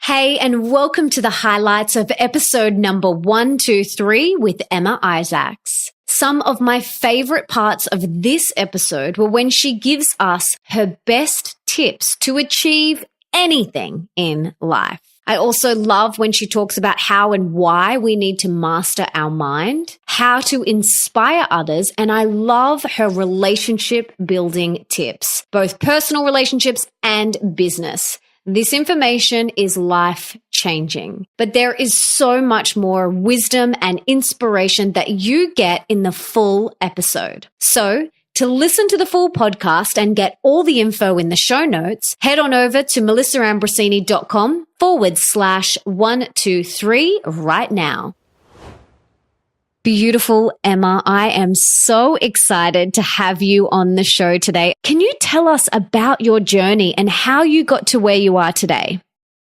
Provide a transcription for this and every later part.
Hey, and welcome to the highlights of episode number 123 with Emma Isaacs. Some of my favorite parts of this episode were when she gives us her best tips to achieve anything in life. I also love when she talks about how and why we need to master our mind, how to inspire others, and I love her relationship building tips, both personal relationships and business. This information is life-changing, but there is so much more wisdom and inspiration that you get in the full episode. So, to listen to the full podcast and get all the info in the show notes, head on over to melissaambrosini.com/123 right now. Beautiful Emma, I am so excited to have you on the show today. Can you tell us about your journey and how you got to where you are today?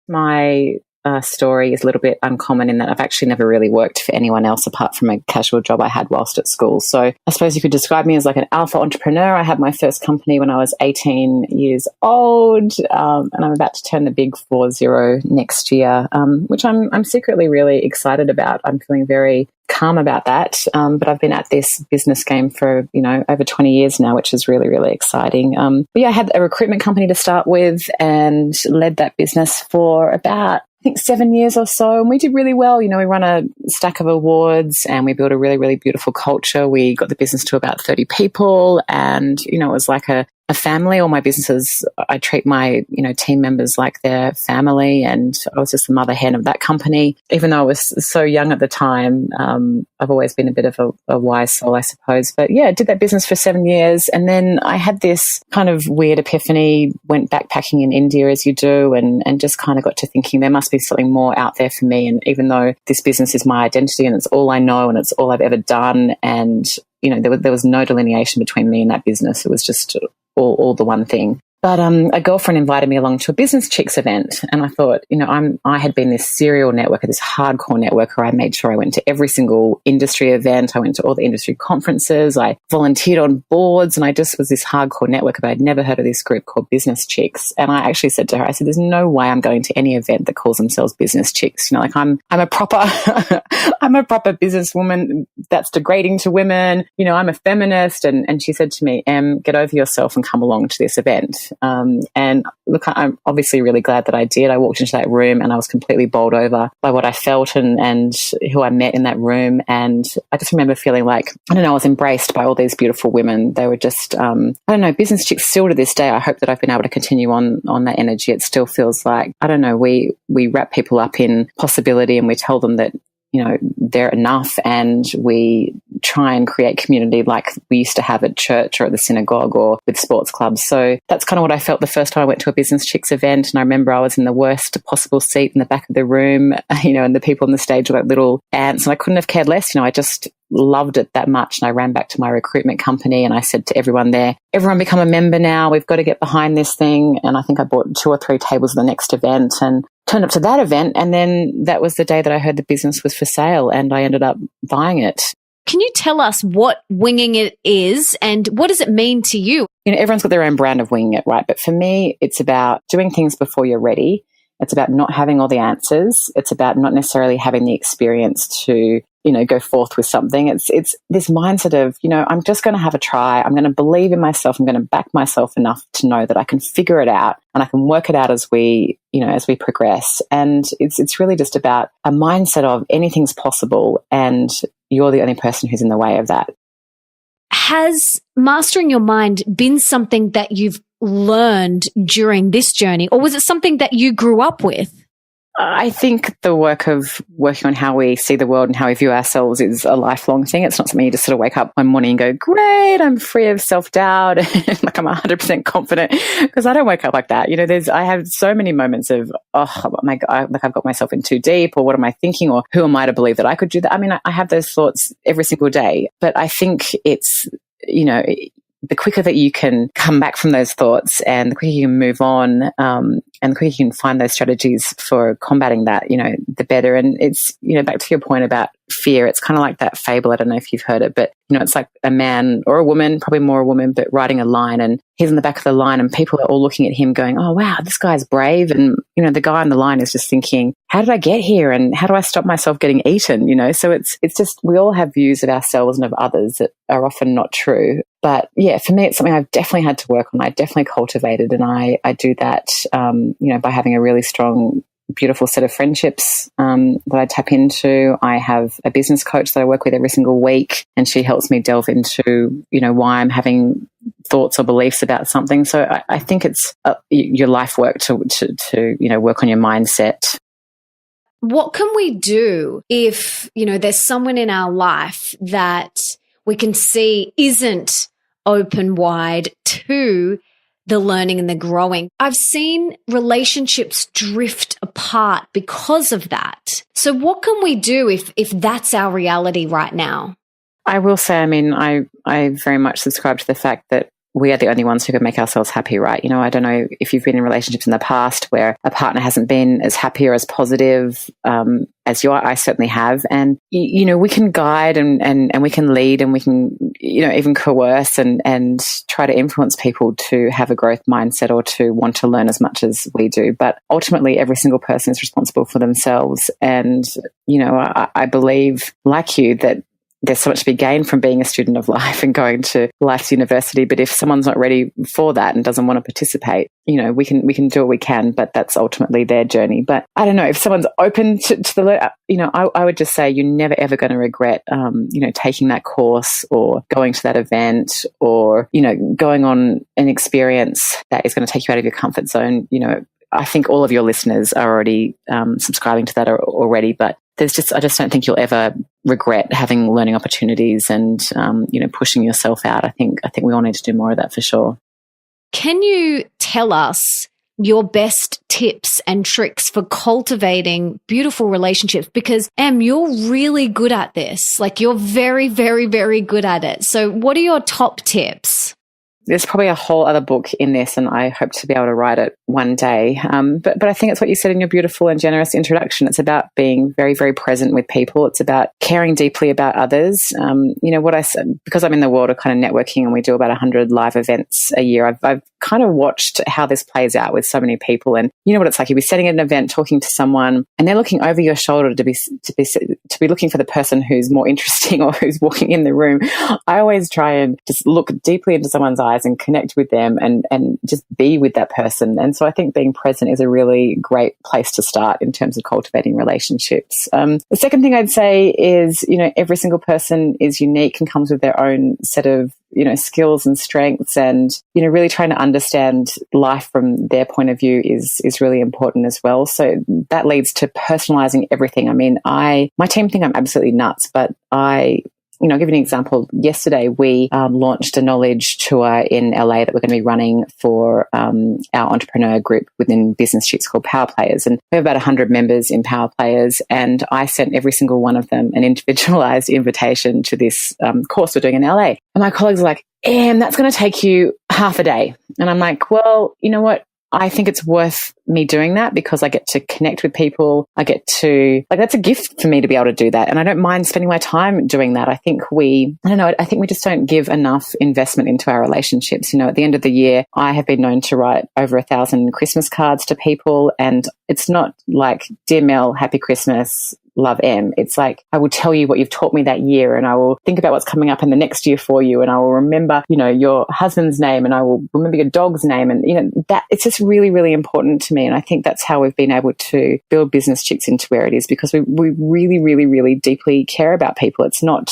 My story is a little bit uncommon in that I've actually never really worked for anyone else apart from a casual job I had whilst at school. So I suppose you could describe me as like an alpha entrepreneur. I had my first company when I was 18 years old, and I'm about to turn the big 40 next year, which I'm secretly really excited about. I'm feeling very calm about that. But I've been at this business game for, over 20 years now, which is really, really exciting. But yeah, I had a recruitment company to start with and led that business for about, I think 7 years or so. And we did really well. We run a stack of awards and we built a really, really beautiful culture. We got the business to about 30 people and, it was like a family. All my businesses, I treat my, team members like their family, and I was just the mother hen of that company. Even though I was so young at the time, I've always been a bit of a wise soul, I suppose. But yeah, I did that business for 7 years. And then I had this kind of weird epiphany, went backpacking in India as you do, and just kind of got to thinking there must be something more out there for me. And even though this business is my identity and it's all I know and it's all I've ever done, and there was no delineation between me and that business. It was just all the one thing. But a girlfriend invited me along to a Business Chicks event, and I thought, I had been this serial networker, this hardcore networker. I made sure I went to every single industry event. I went to all the industry conferences. I volunteered on boards, and I just was this hardcore networker. But I'd never heard of this group called Business Chicks. And I actually said to her, I said, "There's no way I'm going to any event that calls themselves Business Chicks. I'm a proper, I'm a proper businesswoman. That's degrading to women. I'm a feminist." And she said to me, "Get over yourself and come along to this event." And look, I'm obviously really glad that I did. I walked into that room and I was completely bowled over by what I felt and who I met in that room. And I just remember feeling like, I was embraced by all these beautiful women. They were just, Business Chicks still to this day. I hope that I've been able to continue on that energy. It still feels like, we wrap people up in possibility and we tell them that, they're enough, and we try and create community like we used to have at church or at the synagogue or with sports clubs. So that's kind of what I felt the first time I went to a Business Chicks event. And I remember I was in the worst possible seat in the back of the room, and the people on the stage were like little ants, and I couldn't have cared less. I just loved it that much. And I ran back to my recruitment company and I said to everyone there, "Everyone become a member now. We've got to get behind this thing." And I think I bought 2 or 3 tables at the next event and turned up to that event. And then that was the day that I heard the business was for sale and I ended up buying it. Can you tell us what winging it is and what does it mean to you? Everyone's got their own brand of winging it, right? But for me, it's about doing things before you're ready. It's about not having all the answers. It's about not necessarily having the experience to, go forth with something. It's this mindset of, I'm just going to have a try. I'm going to believe in myself. I'm going to back myself enough to know that I can figure it out and I can work it out as we progress. And it's really just about a mindset of anything's possible and you're the only person who's in the way of that. Has mastering your mind been something that you've learned during this journey, or was it something that you grew up with? I think the work of working on how we see the world and how we view ourselves is a lifelong thing. It's not something you just sort of wake up one morning and go, "Great, I'm free of self-doubt and like I'm 100% confident," because I don't wake up like that. I have so many moments of, "Oh my God, like I've got myself in too deep," or "What am I thinking?" or "Who am I to believe that I could do that?" I mean, I have those thoughts every single day, but I think it's, the quicker that you can come back from those thoughts and the quicker you can move on, and the quicker you can find those strategies for combating that, the better. And it's, back to your point about fear, it's kind of like that fable. I don't know if you've heard it, but, it's like a man or a woman, probably more a woman, but riding a line, and he's in the back of the line and people are all looking at him going, oh, wow, this guy's brave. And, the guy on the line is just thinking, how did I get here? And how do I stop myself getting eaten? So it's just, we all have views of ourselves and of others that are often not true. But yeah, for me, it's something I've definitely had to work on. I definitely cultivated, and I do that, by having a really strong, beautiful set of friendships that I tap into. I have a business coach that I work with every single week, and she helps me delve into, why I'm having thoughts or beliefs about something. So I think it's your life work to work on your mindset. What can we do if, there's someone in our life that we can see isn't open wide to the learning and the growing? I've seen relationships drift apart because of that. So what can we do if that's our reality right now? I will say, I very much subscribe to the fact that we are the only ones who can make ourselves happy, right? I don't know if you've been in relationships in the past where a partner hasn't been as happy or as positive as you are. I certainly have. And, we can guide and we can lead and we can, even coerce and try to influence people to have a growth mindset or to want to learn as much as we do. But ultimately, every single person is responsible for themselves. And, I believe, like you, that there's so much to be gained from being a student of life and going to life's university. But if someone's not ready for that and doesn't want to participate, we can do what we can, but that's ultimately their journey. But I don't know, if someone's open to the, I would just say you're never ever going to regret, taking that course or going to that event or, going on an experience that is going to take you out of your comfort zone. I think all of your listeners are already subscribing to that already, but I just don't think you'll ever regret having learning opportunities and, pushing yourself out. I think we all need to do more of that for sure. Can you tell us your best tips and tricks for cultivating beautiful relationships? Because you're really good at this. Like, you're very, very, very good at it. So what are your top tips? There's probably a whole other book in this, and I hope to be able to write it one day. But I think it's what you said in your beautiful and generous introduction. It's about being very, very present with people. It's about caring deeply about others. What I said, because I'm in the world of kind of networking and we do about 100 live events a year, I've kind of watched how this plays out with so many people. And you know what it's like, you'll be sitting at an event talking to someone and they're looking over your shoulder to be looking for the person who's more interesting or who's walking in the room. I always try and just look deeply into someone's eyes and connect with them and just be with that person. And so I think being present is a really great place to start in terms of cultivating relationships. The second thing I'd say is, every single person is unique and comes with their own set of, skills and strengths, and, really trying to understand life from their point of view is really important as well. So that leads to personalizing everything. My team think I'm absolutely nuts, but I'll give you an example. Yesterday, we launched a knowledge tour in LA that we're going to be running for our entrepreneur group within Business Chicks called Power Players. And we have about 100 members in Power Players. And I sent every single one of them an individualized invitation to this course we're doing in LA. And my colleagues are like, that's going to take you half a day. And I'm like, well, you know what? I think it's worth me doing that because I get to connect with people. I get to, that's a gift for me to be able to do that. And I don't mind spending my time doing that. I think we just don't give enough investment into our relationships. At the end of the year, I have been known to write over 1,000 Christmas cards to people. And it's not like, dear Mel, happy Christmas, love M. It's like, I will tell you what you've taught me that year, and I will think about what's coming up in the next year for you, and I will remember, your husband's name, and I will remember your dog's name. And, that it's just really, really important to me. And I think that's how we've been able to build Business Chicks into where it is, because we really, really, really deeply care about people. It's not,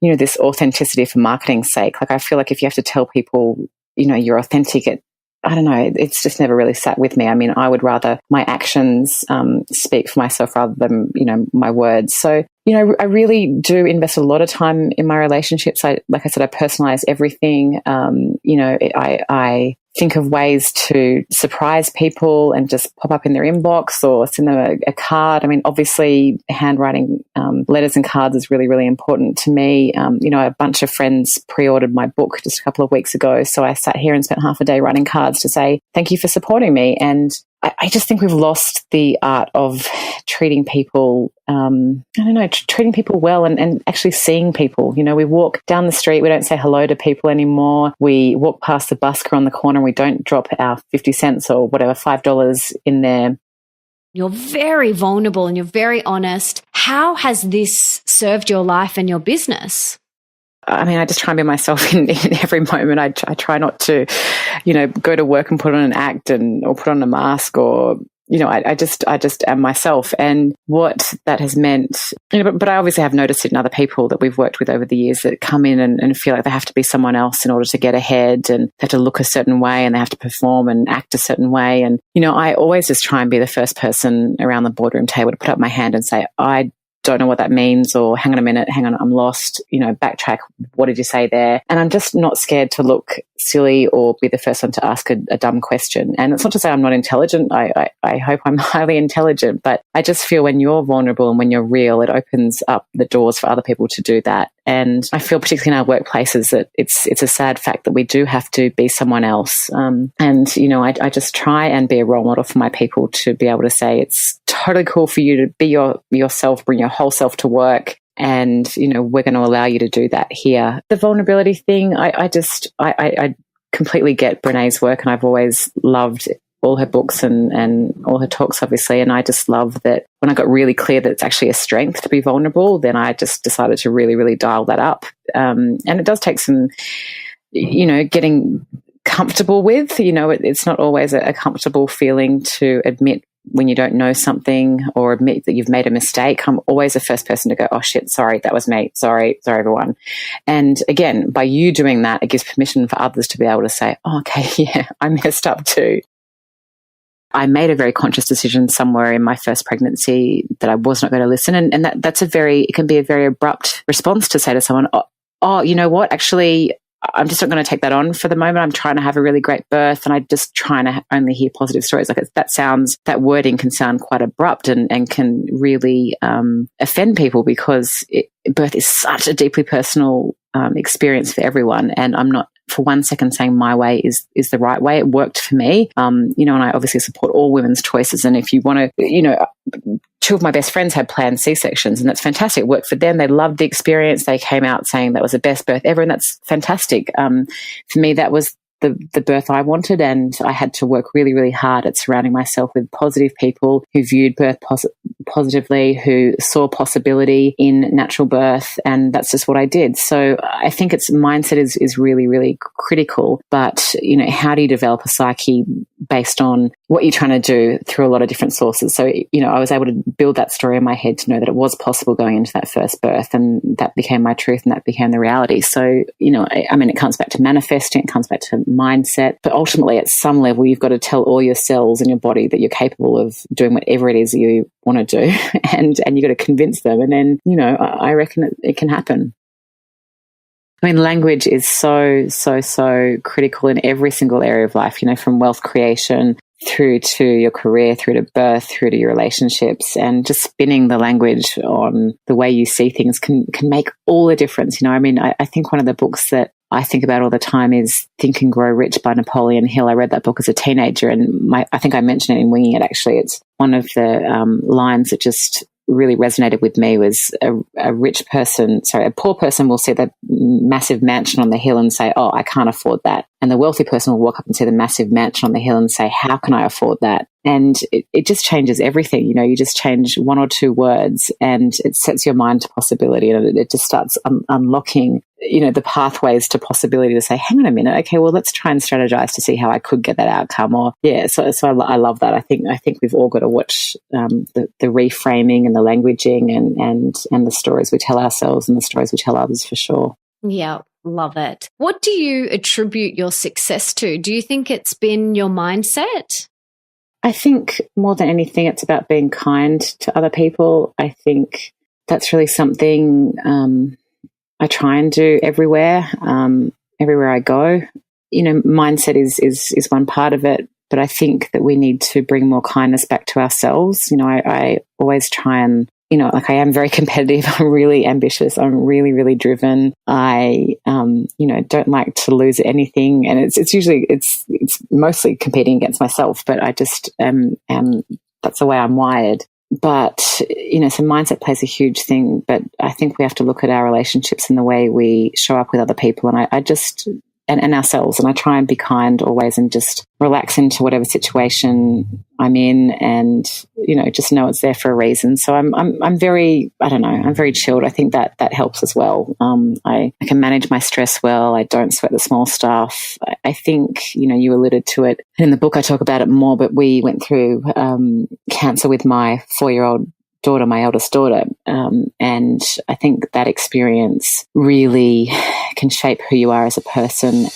this authenticity for marketing's sake. Like, I feel like if you have to tell people, you're authentic, I don't know, it's just never really sat with me. I would rather my actions speak for myself rather than, my words. So, I really do invest a lot of time in my relationships. Like I said, I personalize everything. I think of ways to surprise people and just pop up in their inbox or send them a card. I mean, obviously, handwriting letters and cards is really, really important to me. A bunch of friends pre-ordered my book just a couple of weeks ago. So I sat here and spent half a day writing cards to say, thank you for supporting me. And I just think we've lost the art of treating people, treating people well and actually seeing people. We walk down the street, we don't say hello to people anymore. We walk past the busker on the corner and we don't drop our 50 cents or whatever, $5 in there. You're very vulnerable and you're very honest. How has this served your life and your business? I mean, I just try and be myself in every moment. I try not to, go to work and put on an act or put on a mask or, I just am myself. And what that has meant, but I obviously have noticed it in other people that we've worked with over the years that come in and feel like they have to be someone else in order to get ahead, and they have to look a certain way and they have to perform and act a certain way. And, I always just try and be the first person around the boardroom table to put up my hand and say, I don't know what that means, or hang on a minute, I'm lost, backtrack, what did you say there? And I'm just not scared to look silly or be the first one to ask a dumb question. And it's not to say I'm not intelligent. I hope I'm highly intelligent, but I just feel when you're vulnerable and when you're real, it opens up the doors for other people to do that. And I feel particularly in our workplaces that it's a sad fact that we do have to be someone else. I just try and be a role model for my people to be able to say it's totally cool for you to be yourself, bring your whole self to work. And, we're going to allow you to do that here. The vulnerability thing, I completely get Brené's work, and I've always loved all her books and all her talks, obviously. And I just love that when I got really clear that it's actually a strength to be vulnerable, then I just decided to really, really dial that up. And it does take some, getting comfortable with, it's not always a comfortable feeling to admit when you don't know something or admit that you've made a mistake. I'm always the first person to go, oh shit, sorry, that was me. Sorry, everyone. And again, by you doing that, it gives permission for others to be able to say, oh, okay, yeah, I messed up too. I made a very conscious decision somewhere in my first pregnancy that I was not going to listen. And it can be a very abrupt response to say to someone, oh, you know what, actually, I'm just not going to take that on for the moment. I'm trying to have a really great birth and I'm just trying to only hear positive stories. Like that wording can sound quite abrupt and can really offend people because birth is such a deeply personal experience for everyone. And I'm not for one second saying my way is the right way. It worked for me. And I obviously support all women's choices. And if you want to, two of my best friends had planned C-sections and that's fantastic. It worked for them. They loved the experience. They came out saying that was the best birth ever. And that's fantastic. For me, that was the birth I wanted, and I had to work really, really hard at surrounding myself with positive people who viewed birth positively, who saw possibility in natural birth, and that's just what I did. So I think its mindset is really, really critical. But, how do you develop a psyche based on what you're trying to do through a lot of different sources? So, I was able to build that story in my head to know that it was possible going into that first birth, and that became my truth and that became the reality. So, it comes back to manifesting, it comes back to mindset, but ultimately at some level you've got to tell all your cells in your body that you're capable of doing whatever it is you want to do, and you've got to convince them, and then I reckon it can happen. Language is so critical in every single area of life, from wealth creation through to your career, through to birth, through to your relationships, and just spinning the language on the way you see things can make all the difference. I think one of the books that I think about all the time is Think and Grow Rich by Napoleon Hill. I read that book as a teenager, and I think I mentioned it in Winging It, actually. It's one of the lines that just really resonated with me was a poor person will see the massive mansion on the hill and say, oh, I can't afford that. And the wealthy person will walk up and see the massive mansion on the hill and say, how can I afford that? And it just changes everything. You just change one or two words and it sets your mind to possibility, and it just starts unlocking, the pathways to possibility to say, hang on a minute, okay, well, let's try and strategize to see how I could get that outcome. Or so I love that. I think we've all got to watch the reframing and the languaging and the stories we tell ourselves and the stories we tell others, for sure. Yeah. Love it. What do you attribute your success to? Do you think it's been your mindset? I think more than anything, it's about being kind to other people. I think that's really something I try and do everywhere I go. You know, mindset is one part of it, but I think that we need to bring more kindness back to ourselves. You know, I always try and, you know, like I am very competitive. I'm really ambitious. I'm really, really driven. I, you know, don't like to lose anything. And it's usually, it's mostly competing against myself, but I just that's the way I'm wired. But, you know, so mindset plays a huge thing, but I think we have to look at our relationships and the way we show up with other people. And I just, and ourselves. And I try and be kind always and just relax into whatever situation I'm in and, you know, just know it's there for a reason. So I'm very, I don't know, I'm very chilled. I think that helps as well. I can manage my stress well. I don't sweat the small stuff. I think, you know, you alluded to it in the book. I talk about it more, but we went through cancer with my 4-year-old daughter, my eldest daughter. And I think that experience really can shape who you are as a person.